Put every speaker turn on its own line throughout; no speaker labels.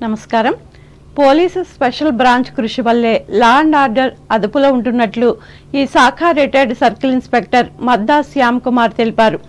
నమస్కారం. Police special branch కృషి వల్లే లా అండ్ ఆర్డర్ అదుపులో ఉంటున్నట్లు ఈ శాఖ retired circle inspector Madda Shyam Kumar తెలిపారు.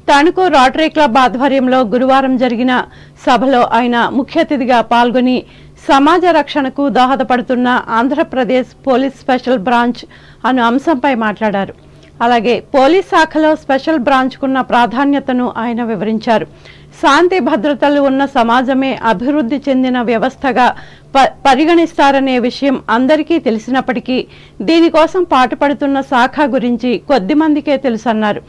తణుకు రోటరీ క్లబ్ ఆధ్వర్యంలో గురువారం జరిగిన సభలో ఆయన ముఖ్య అతిథిగా పాల్గొని సమాజ రక్షణకు దోహదపడుతున్న ఆంధ్రప్రదేశ్ పోలీస్ స్పెషల్ బ్రాంచ్ అను అంశంపై మాట్లాడారు. అలాగే పోలీస్ శాఖలో స్పెషల్ బ్రాంచ్కున్న ప్రాధాన్యతను ఆయన వివరించారు. శాంతి భద్రతలు ఉన్న సమాజమే అభివృద్ధి చెందిన వ్యవస్థగా పరిగణిస్తారనే విషయం అందరికీ తెలిసినప్పటికీ దీనికోసం పాటుపడుతున్న శాఖ గురించి కొద్ది మందికే తెలుసన్నారు.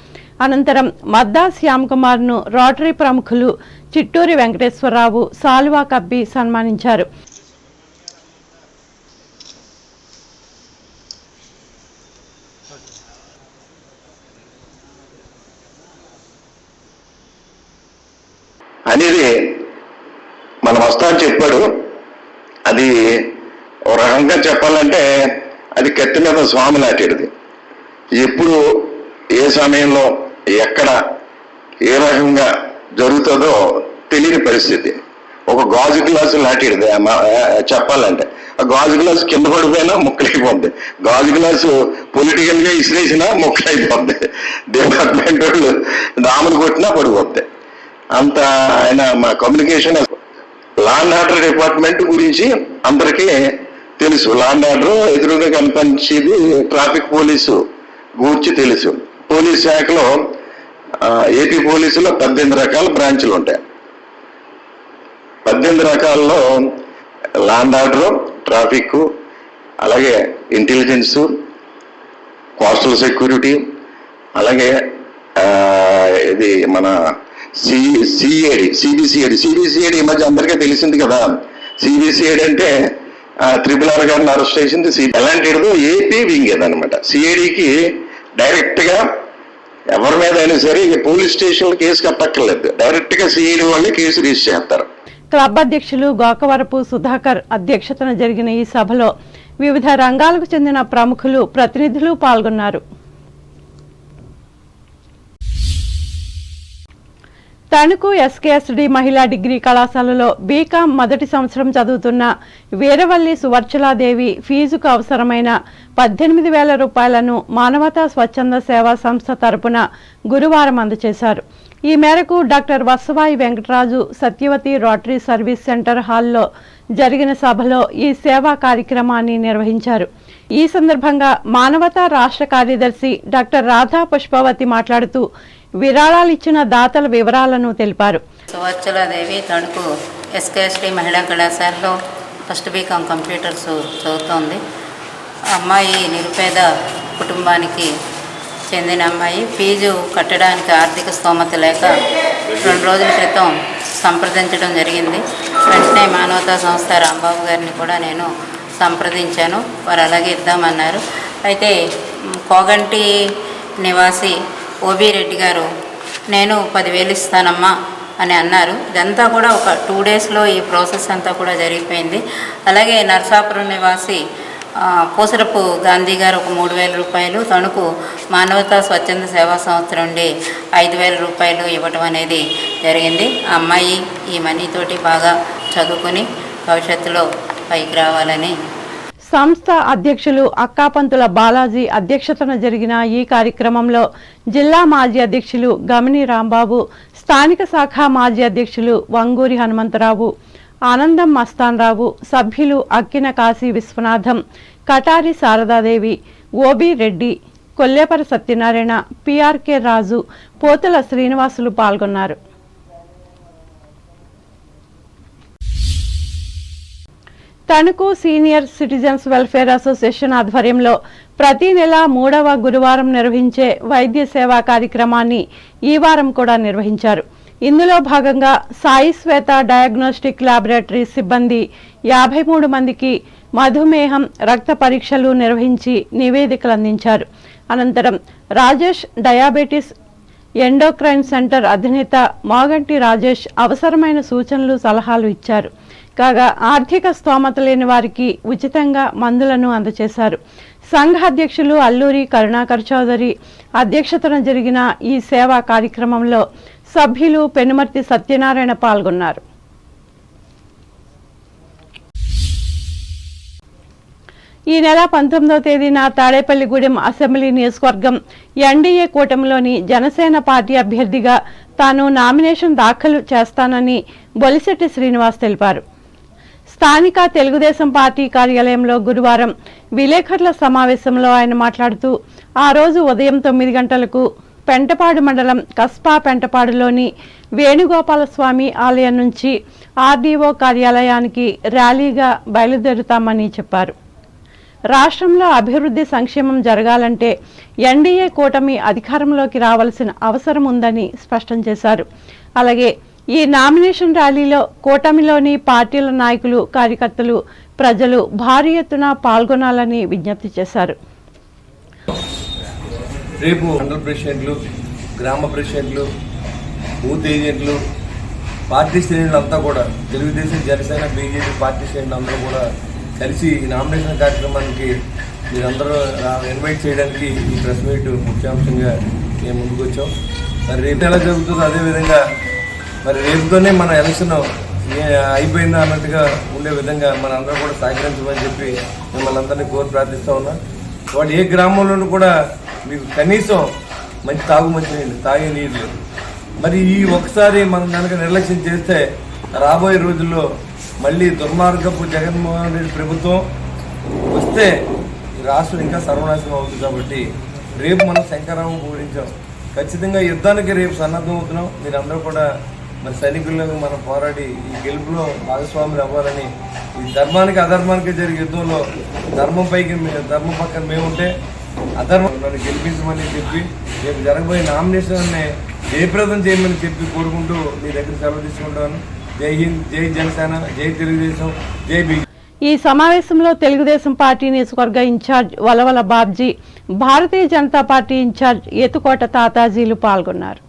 అనంతరం మద్దా శ్యామ్ కుమార్ ను రోటరీ ప్రముఖులు చిట్టూరి వెంకటేశ్వరరావు, సాల్వా కబ్బి సన్మానించారు.
అనేది మన మస్తాన్ చెప్పాడు. అది ఒక రకంగా చెప్పాలంటే అది కత్తి మీద స్వామి నాటేది. ఎప్పుడు ఏ సమయంలో ఎక్కడ ఏ రకంగా జరుగుతుందో తెలియని పరిస్థితి. ఒక గాజు గ్లాసు నాటేది చెప్పాలంటే. ఆ గాజు గ్లాసు కింద పడిపోయినా ముక్కలైపోద్ది. గాజు గ్లాసు పొలిటికల్ గా ఇసిరేసినా ముక్కలైపోద్ది. డిపార్ట్మెంట్ వాళ్ళు దాములు కొట్టినా పడిపోద్ది. అంత ఆయన మా communication law and order department గురించి అందరికీ తెలుసు. లా అండ్ ఆర్డర్ ఎదురుగా కనిపించేది ట్రాఫిక్ పోలీసు గురించి తెలుసు. పోలీస్ శాఖలో ఏపీ పోలీసులో 18 రకాల బ్రాంచ్లు ఉంటాయి. 18 రకాల్లో లా అండ్ ఆర్డర్, ట్రాఫిక్, అలాగే ఇంటెలిజెన్స్, కోస్టల్ సెక్యూరిటీ, అలాగే ఇది మన సిబిసిఐడి ఈ మధ్య అందరికీ తెలిసింది కదా. సిబిసిఐడి అంటే RRR గారిని అరెస్ట్ చేసింది. ఎలాంటిదో ఏపీ వింగ్ ఏదనమాట. సిఐడికి డైరెక్ట్ గా ఎవరి మీద అయినా సరే పోలీస్ స్టేషన్ కేసు కట్టక్కర్లేదు, డైరెక్ట్ గా సిఐడి వాళ్ళే కేసు రిజిస్టర్ చేస్తారు.
క్లబ్ అధ్యక్షులు గోకవరపు సుధాకర్ అధ్యక్షతన జరిగిన ఈ సభలో వివిధ రంగాలకు చెందిన ప్రముఖులు, ప్రతినిధులు పాల్గొన్నారు. తణుకు ఎస్కేఎస్డి మహిళా డిగ్రీ కళాశాలలో బీకాం మొదటి సంవత్సరం చదువుతున్న వీరవల్లి సువర్చలాదేవి ఫీజుకు అవసరమైన 18,000 రూపాయలను మానవతా స్వచ్ఛంద సేవా సంస్థ తరపున గురువారం అందజేశారు. ఈ మేరకు doctor Vasavai Venkataraju Satyavathi Rotary service centre హాల్లో జరిగిన సభలో ఈ సేవా కార్యక్రమాన్ని నిర్వహించారు. ఈ సందర్భంగా మానవతా రాష్ట్ర కార్యదర్శి డాక్టర్ రాధా పుష్పవతి మాట్లాడుతూ విరాళాలు ఇచ్చిన దాతల వివరాలను తెలిపారు.
సువర్చలాదేవి తణుకు ఎస్కేఎస్డి మహిళా కళాశాలలో ఫస్ట్ బీకాం కంప్యూటర్స్ చదువుతోంది. అమ్మాయి నిరుపేద కుటుంబానికి చెందిన అమ్మాయి. ఫీజు కట్టడానికి ఆర్థిక స్తోమత లేక 2 రోజుల క్రితం సంప్రదించడం జరిగింది. వెంటనే మానవతా సంస్థ రాంబాబు గారిని కూడా నేను సంప్రదించాను. వారు అలాగే ఇద్దామన్నారు. అయితే కోగంటి నివాసి ఓబీ రెడ్డి గారు నేను 10,000 ఇస్తానమ్మా అని అన్నారు. ఇదంతా కూడా ఒక 2 డేస్లో ఈ ప్రాసెస్ అంతా కూడా జరిగిపోయింది. అలాగే నర్సాపురం నివాసి పూసరపు గాంధీ గారు ఒక 3,000 రూపాయలు, తణుకు మానవతా స్వచ్ఛంద సేవా సంస్థ నుండి 5,000 రూపాయలు ఇవ్వటం అనేది జరిగింది. ఆ అమ్మాయి ఈ మనీతోటి బాగా చదువుకుని భవిష్యత్తులో పైకి రావాలని.
సంస్థ అధ్యక్షులు అక్కాపంతుల బాలాజీ అధ్యక్షతన జరిగిన ఈ కార్యక్రమంలో జిల్లా మాజీ అధ్యక్షులు గమిని రాంబాబు, స్థానిక శాఖ మాజీ అధ్యక్షులు వంగూరి హనుమంతరావు, ఆనందం మస్తాన్రావు, సభ్యులు అక్కిన కాశీ విశ్వనాథం, కటారి శారదాదేవి, ఓబీ రెడ్డి, కొల్లేపర సత్యనారాయణ, పిఆర్కే రాజు, పోతుల శ్రీనివాసులు పాల్గొన్నారు. Tanuku senior citizens welfare association ఆధ్వర్యంలో ప్రతి నెల 3వ గురువారం నిర్వహించే వైద్య సేవా కార్యక్రమాన్ని ఈ వారం కూడా నిర్వహించారు. ఇందులో భాగంగా సాయి శ్వేత డయాగ్నోస్టిక్ ల్యాబొరేటరీ సిబ్బంది 53 మందికి మధుమేహం, రక్త పరీక్షలు నిర్వహించి నివేదికలు అందించారు. అనంతరం రాజేష్ డయాబెటీస్ ఎండోక్రైన్ సెంటర్ అధినేత మాగంటి రాజేష్ అవసరమైన సూచనలు, సలహాలు ఇచ్చారు. కాగా ఆర్థిక స్తోమత లేని వారికి ఉచితంగా మందులను అందజేశారు. సంఘ అధ్యక్షులు అల్లూరి కరుణాకర్ చౌదరి అధ్యక్షతన జరిగిన ఈ సేవా కార్యక్రమంలో సభ్యులు పెనుమర్తి సత్యనారాయణ పాల్గొన్నారు. ఈ నెల 19వ తేదీన తాడేపల్లిగూడెం అసెంబ్లీ నియోజకవర్గం ఎన్డీఏ కూటమిలోని జనసేన పార్టీ అభ్యర్థిగా తాను నామినేషన్ దాఖలు చేస్తానని బొలిశెట్టి శ్రీనివాస్ తెలిపారు. స్థానిక తెలుగుదేశం పార్టీ కార్యాలయంలో గురువారం విలేకరుల సమావేశంలో ఆయన మాట్లాడుతూ ఆ రోజు ఉదయం 9 గంటలకు పెంటపాడు మండలం కస్పా పెంటపాడులోని వేణుగోపాలస్వామి ఆలయం నుంచి ఆర్డీఓ కార్యాలయానికి ర్యాలీగా బయలుదేరుతామని చెప్పారు. రాష్ట్రంలో అభివృద్ధి సంక్షేమం జరగాలంటే ఎన్డీఏ కూటమి అధికారంలోకి రావాల్సిన అవసరం ఉందని స్పష్టం చేశారు. అలాగే ఈ నామినేషన్ ర్యాలీలో కూటమిలోని పార్టీల నాయకులు, కార్యకర్తలు, ప్రజలు భారీ ఎత్తున పాల్గొనాలని విజ్ఞప్తి చేశారు.
రేపు మండల ప్రెసిడెంట్లు, గ్రామ ప్రెసిడెంట్లు, బూత్ ఏజెంట్లు, పార్టీ శ్రేణులంతా కూడా తెలుగుదేశం, జనసేన, బీజేపీ పార్టీ శ్రేణులు అందరూ కూడా కలిసి ఈ నామినేషన్ కార్యక్రమానికి మీరందరూ ఇన్వైట్ చేయడానికి ఈ ప్రెస్ మీట్ ముఖ్యాంశంగా మేము ముందుకు వచ్చాం. మరి రేపు ఎలా జరుగుతుందో అదేవిధంగా మరి రేపుతోనే మన ఎలక్షన్ అయిపోయిందా అన్నట్టుగా ఉండే విధంగా మన అందరూ కూడా సహకరించమని చెప్పి మిమ్మల్ని అందరినీ కోరి ప్రార్థిస్తూ ఉన్నాం. వాడు ఏ గ్రామంలోనూ కూడా మీకు కనీసం మంచి మంచినీళ్ళు, తాగే నీళ్ళు. మరి ఈ ఒకసారి మనం కనుక నిర్లక్ష్యం చేస్తే రాబోయే రోజుల్లో మళ్ళీ దుర్మార్గపు జగన్మోహన్ రెడ్డి ప్రభుత్వం వస్తే రాష్ట్రం ఇంకా సర్వనాశనం అవుతుంది. కాబట్టి రేపు మనం శంకరామం పూరించాం. ఖచ్చితంగా యుద్ధానికి రేపు సన్నద్ధం అవుతున్నాం. మీరందరూ కూడా మరి సైనికులను మనం పోరాడి ఈ గెలుపులో భాగస్వాములు అవ్వాలని, ఈ ధర్మానికి అధర్మానికి జరిగే యుద్ధంలో ధర్మం పక్కన మేముంటే అధర్మం నన్ను గెలిపించమని చెప్పి రేపు జరగబోయే నామినేషన్ని జయప్రదం చేయమని చెప్పి కోరుకుంటూ మీ దగ్గర సెలవు తీసుకుంటాను. జై హింద్, జై జనసేన, జై తెలుగుదేశం, జై బీజేపీ.
ఈ సమావేశంలో తెలుగుదేశం పార్టీ నియోజకవర్గ incharge Valavala Babji, Bharatiya Janata party incharge ఏతుకోట తాతాజీలు పాల్గొన్నారు.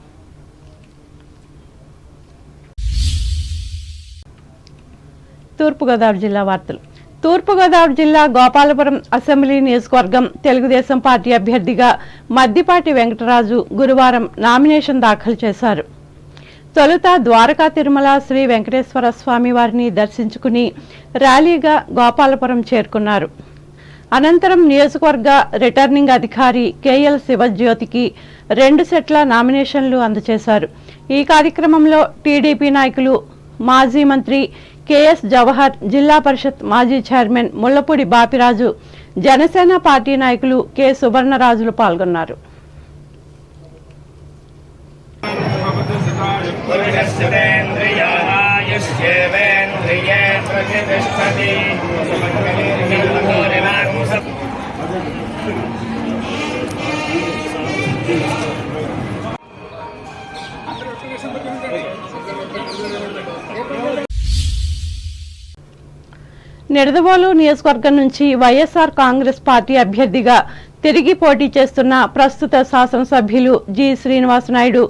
తూర్పుగోదావరి జిల్లా వార్తలు. తూర్పుగోదావరి జిల్లా గోపాలపురం అసెంబ్లీ నియోజకవర్గం తెలుగుదేశం పార్టీ అభ్యర్థిగా మద్దిపాటి వెంకటరాజు గురువారం నామినేషన్ దాఖలు చేశారు. తొలుత ద్వారకా తిరుమల శ్రీ వెంకటేశ్వర స్వామి వారిని దర్శించుకుని ర్యాలీగా గోపాలపురం చేరుకున్నారు. అనంతరం నియోజకవర్గ రిటర్నింగ్ అధికారి కేఎల్ శివజ్యోతికి 2 సెట్ల నామినేషన్లు అందజేశారు. ఈ కార్యక్రమంలో టీడీపీ నాయకులు, మాజీ మంత్రి కేఎస్ జవహర్, జిల్లా పరిషత్ మాజీ చైర్మన్ ముళ్లపూడి బాపిరాజు, జనసేన పార్టీ నాయకులు కె సువర్ణరాజులు పాల్గొన్నారు. నిడదవోలు నియోజకవర్గం నుంచి వైఎస్ఆర్ కాంగ్రెస్ పార్టీ అభ్యర్థిగా తిరిగి పోటీ చేస్తున్న ప్రస్తుత శాసనసభ్యులు జి శ్రీనివాస్ నాయుడు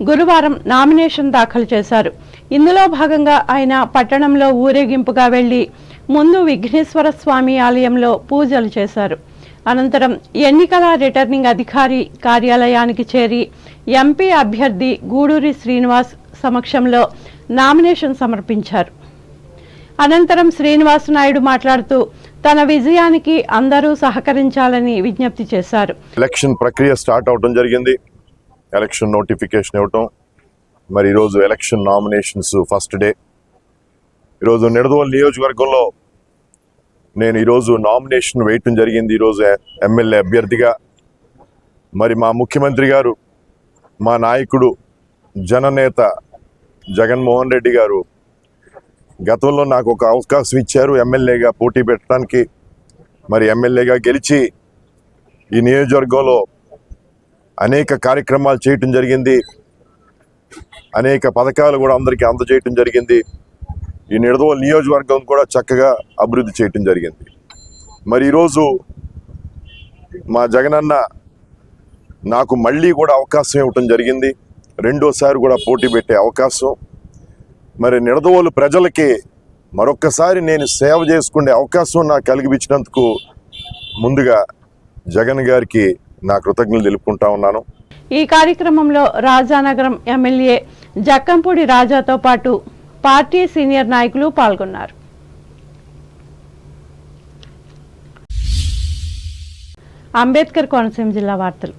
గురువారం నామినేషన్ దాఖలు చేశారు. ఇందులో భాగంగా ఆయన పట్టణంలో ఊరేగింపుగా వెళ్లి ముందు విఘ్నేశ్వర స్వామి ఆలయంలో పూజలు చేశారు. అనంతరం ఎన్నికల రిటర్నింగ్ అధికారి కార్యాలయానికి చేరి ఎంపీ అభ్యర్థి గూడూరి శ్రీనివాస్ సమక్షంలో నామినేషన్ సమర్పించారు. అనంతరం శ్రీనివాస్ నాయుడు మాట్లాడుతూ తన విజయానికి అందరూ సహకరించాలని విజ్ఞప్తి చేశారు.
ఎలక్షన్ ప్రక్రియ స్టార్ట్ అవడం జరిగింది. ఎలక్షన్ నోటిఫికేషన్ ఇవ్వటం, మరి ఈరోజు ఎలక్షన్ నామినేషన్స్ ఫస్ట్ డే. ఈరోజు నిడదవోలు నియోజకవర్గంలో నేను ఈరోజు నామినేషన్ వేయటం జరిగింది. ఈరోజు ఎమ్మెల్యే అభ్యర్థిగా మరి మా ముఖ్యమంత్రి గారు, మా నాయకుడు, జననేత జగన్మోహన్ రెడ్డి గారు గతంలో నాకు ఒక అవకాశం ఇచ్చారు ఎమ్మెల్యేగా పోటీ పెట్టడానికి. మరి ఎమ్మెల్యేగా గెలిచి ఈ నియోజకవర్గంలో అనేక కార్యక్రమాలు చేయటం జరిగింది. అనేక పథకాలు కూడా అందరికీ అందజేయటం జరిగింది. ఈ నిడదవోలు నియోజకవర్గం కూడా చక్కగా అభివృద్ధి చేయటం జరిగింది. మరి ఈరోజు మా జగనన్న నాకు మళ్ళీ కూడా అవకాశం ఇవ్వటం జరిగింది. రెండోసారి కూడా పోటీ పెట్టే అవకాశం. మరి నిడదవోలు ప్రజలకి మరొక్కసారి నేను సేవ చేసుకునే అవకాశం నాకు కలిగిపించినందుకు ముందుగా జగన్ గారికి నా కృతజ్ఞతలు తెలుపుకుంటా ఉన్నాను.
ఈ కార్యక్రమంలో రాజానగరం ఎమ్మెల్యే జక్కంపూడి రాజాతో పాటు పార్టీ సీనియర్ నాయకులు పాల్గొన్నారు. అంబేద్కర్ కోనసీమ జిల్లా వార్తలు.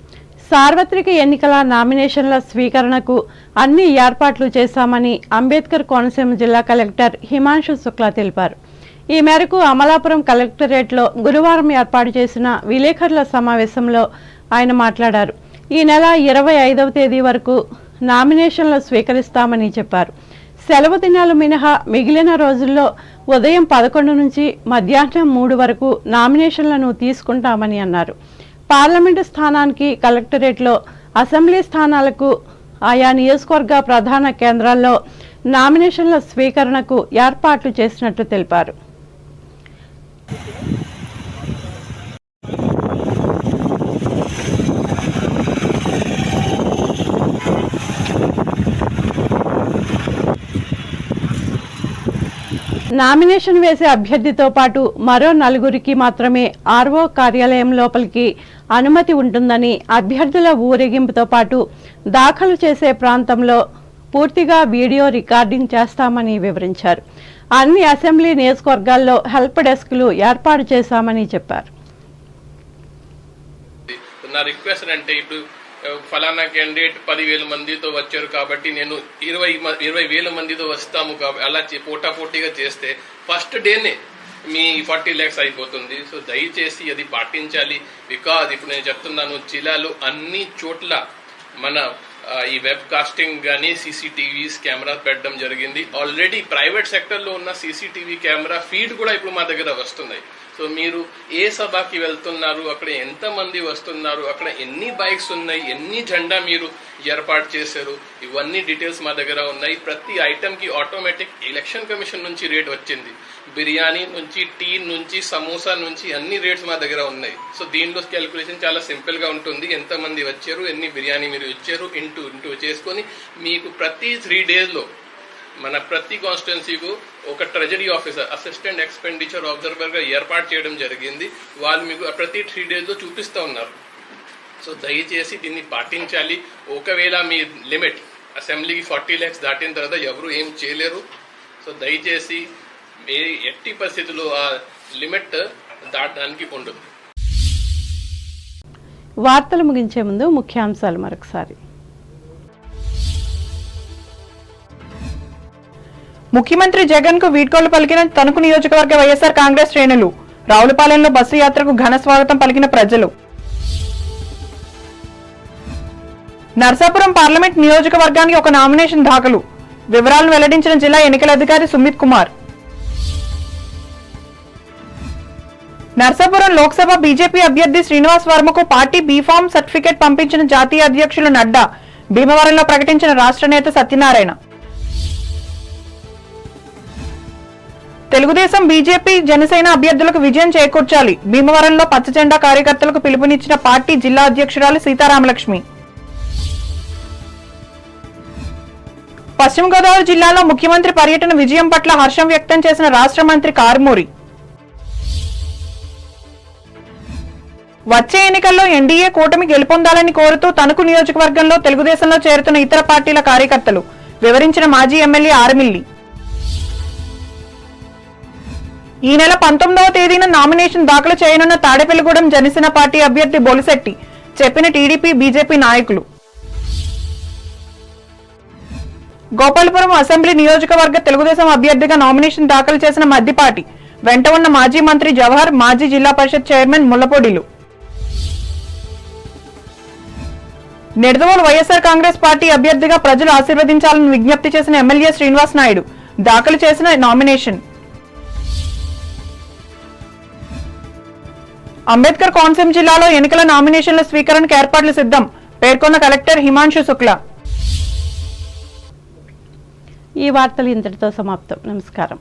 సార్వత్రిక ఎన్నికల నామినేషన్ల స్వీకరణకు అన్ని ఏర్పాట్లు చేశామని అంబేద్కర్ కోనసీమ జిల్లా కలెక్టర్ హిమాంశు శుక్లా తెలిపారు. ఈ మేరకు అమలాపురం కలెక్టరేట్లో గురువారం ఏర్పాటు చేసిన విలేకరుల సమావేశంలో ఆయన మాట్లాడారు. ఈ నెల 25వ తేదీ వరకు నామినేషన్లు స్వీకరిస్తామని చెప్పారు. సెలవు దినాలు మినహా మిగిలిన రోజుల్లో ఉదయం 11 నుంచి మధ్యాహ్నం 3 వరకు నామినేషన్లను తీసుకుంటామని అన్నారు. పార్లమెంటు స్థానానికి కలెక్టరేట్లో, అసెంబ్లీ స్థానాలకు ఆయా నియోజకవర్గ ప్రధాన కేంద్రాల్లో నామినేషన్ల స్వీకరణకు ఏర్పాట్లు చేసినట్లు తెలిపారు. నామినేషన్ వేసే అభ్యర్థితో పాటు మరో 4గురికి మాత్రమే ఆర్ఓ కార్యాలయం లోపలికి అనుమతి ఉంటుందని, అభ్యర్థుల ఊరేగింపుతో పాటు దాఖలు చేసే ప్రాంతంలో పూర్తిగా వీడియో రికార్డింగ్ చేస్తామని వివరించారు. అన్ని అసెంబ్లీ నియోజకవర్గాల్లో హెల్ప్ డెస్క్లు ఏర్పాటు చేశామని చెప్పారు.
నా రిక్వెస్ట్ అంటే ఇప్పుడు ఫలానా క్యాండిడేట్ 10,000 మందితో వచ్చారు కాబట్టి నేను 20,000 మందితో వస్తాము కాబట్టి అలా పోటాపోటీగా చేస్తే ఫస్ట్ డేనే మీ 40 lakhs అయిపోతుంది. సో దయచేసి అది పాటించాలి. బికాజ్ ఇప్పుడు నేను చెప్తున్నాను, జిల్లాలో అన్ని చోట్ల మన ఈ వెబ్ కాస్టింగ్ కానీ సీసీటీవీస్ కెమెరా పెట్టడం జరిగింది. ఆల్రెడీ ప్రైవేట్ సెక్టర్లో ఉన్న సీసీటీవీ కెమెరా ఫీడ్ కూడా ఇప్పుడు మా దగ్గర వస్తున్నాయి. సో మీరు ఏ సభకి వెళ్తున్నారు, అక్కడ ఎంతమంది వస్తున్నారు, అక్కడ ఎన్ని బైక్స్ ఉన్నాయి, ఎన్ని జెండా మీరు ఏర్పాటు చేశారు, ఇవన్నీ డీటెయిల్స్ మా దగ్గర ఉన్నాయి. ప్రతి ఐటమ్కి ఆటోమేటిక్ ఎలక్షన్ కమిషన్ నుంచి రేట్ వచ్చింది. బిర్యానీ నుంచి, టీ నుంచి, సమోసా నుంచి అన్ని రేట్స్ మా దగ్గర ఉన్నాయి. సో దీనిలో క్యాలిక్యులేషన్ చాలా సింపుల్గా ఉంటుంది. ఎంతమంది వచ్చారు, ఎన్ని బిర్యానీ మీరు ఇచ్చారు, ఇంటూ చేసుకొని మీకు ప్రతి 3 daysలో మన ప్రతి కాన్స్టిట్యున్సీకు ఒక ట్రెజరీ ఆఫీసర్, అసిస్టెంట్ ఎక్స్పెండిచర్ ఆబ్జర్వర్గా ఏర్పాటు చేయడం జరిగింది. వాళ్ళు మీకు ప్రతి 3 daysలో చూపిస్తూ ఉన్నారు. సో దయచేసి దీన్ని పాటించాలి. ఒకవేళ మీ లిమిట్ అసెంబ్లీకి 40 lakhs దాటిన తర్వాత ఎవరు ఏం చేయలేరు. సో దయచేసి మీ ఎట్టి పరిస్థితుల్లో ఆ లిమిట్ దాటడానికి ఉండదు.
వార్తలు ముగించే ముందు ముఖ్యాంశాలు మరొకసారి.
ముఖ్యమంత్రి జగన్ కు వీడ్కోలు పలికిన తణుకు నియోజకవర్గ వైఎస్ఆర్ కాంగ్రెస్ శ్రేణులు. రావులపాలెంలో బస్సు యాత్రకు ఘన స్వాగతం పలికిన ప్రజలు. నర్సాపురం పార్లమెంట్ నియోజకవర్గానికి ఒక నామినేషన్ దాఖలు. వివరాలను వెల్లడించిన జిల్లా ఎన్నికల అధికారి సుమిత్ కుమార్. నర్సాపురం లోక్సభ బీజేపీ అభ్యర్థి శ్రీనివాస్ వర్మకు పార్టీ బీఫామ్ సర్టిఫికేట్ పంపించిన జాతీయ అధ్యక్షులు నడ్డా. భీమవరంలో ప్రకటించిన రాష్ట్ర నేత సత్యనారాయణ. తెలుగుదేశం, బీజేపీ, జనసేన అభ్యర్థులకు విజయం చేకూర్చాలి. భీమవరంలో పచ్చ జెండా కార్యకర్తలకు పిలుపునిచ్చిన పార్టీ జిల్లా అధ్యక్షురాలు సీతారామలక్ష్మి. పశ్చిమ గోదావరి జిల్లాలో ముఖ్యమంత్రి పర్యటన విజయం పట్ల హర్షం వ్యక్తం చేసిన రాష్ట్ర మంత్రి కారుమూరి. వచ్చే ఎన్నికల్లో ఎన్డీఏ కూటమి గెలుపొందాలని కోరుతూ తణుకు నియోజకవర్గంలో తెలుగుదేశంలో చేరుతున్న ఇతర పార్టీల కార్యకర్తలు. వివరించిన మాజీ ఎమ్మెల్యే ఆర్మిల్లి. ఈ నెల 19వ తేదీన నామినేషన్ దాఖలు చేయనున్న తాడేపల్లిగూడెం జనసేన పార్టీ అభ్యర్థి బొలిశెట్టి చెప్పిన టీడీపీ, బీజేపీ నాయకులు. గోపాలపురం అసెంబ్లీ నియోజకవర్గ తెలుగుదేశం అభ్యర్థిగా నామినేషన్ దాఖలు చేసిన మద్దిపాటి. వెంట ఉన్న మాజీ మంత్రి జవహర్, మాజీ జిల్లా పరిషత్ చైర్మన్ ముళ్లపొడిలు. నిడదవోలు వైఎస్ఆర్ కాంగ్రెస్ పార్టీ అభ్యర్థిగా ప్రజలు ఆశీర్వదించాలని విజ్ఞప్తి చేసిన ఎమ్మెల్యే శ్రీనివాస్ నాయుడు దాఖలు చేసిన నామినేషన్. అంబేద్కర్ కోనసీమ జిల్లాలో ఎన్నికల నామినేషన్ల స్వీకరణకు ఏర్పాట్లు సిద్ధం పేర్కొన్న కలెక్టర్ హిమాంశు శుక్లా.
ఈ వార్తలు ఇంతటితో సమాప్తం. నమస్కారం.